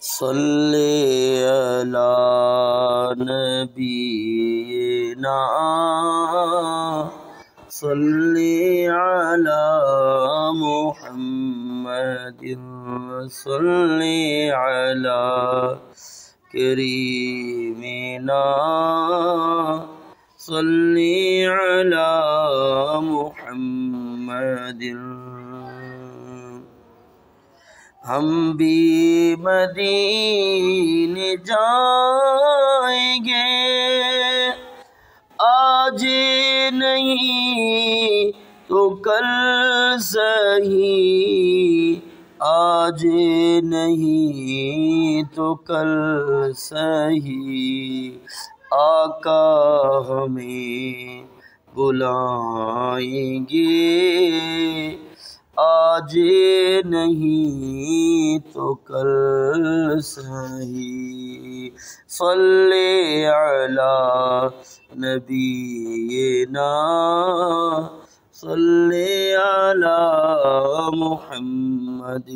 صلی علی نبینا صلی علی محمد صلی علی کریمنا صلی علی محمد۔ ہم بھی مدینے جائیں گے، آج نہیں تو کل سہی، آج نہیں تو کل سہی، آقا ہمیں بلائیں گے، آج نہیں تو کل سہی۔ صلی علی نبینا صلی علی محمد۔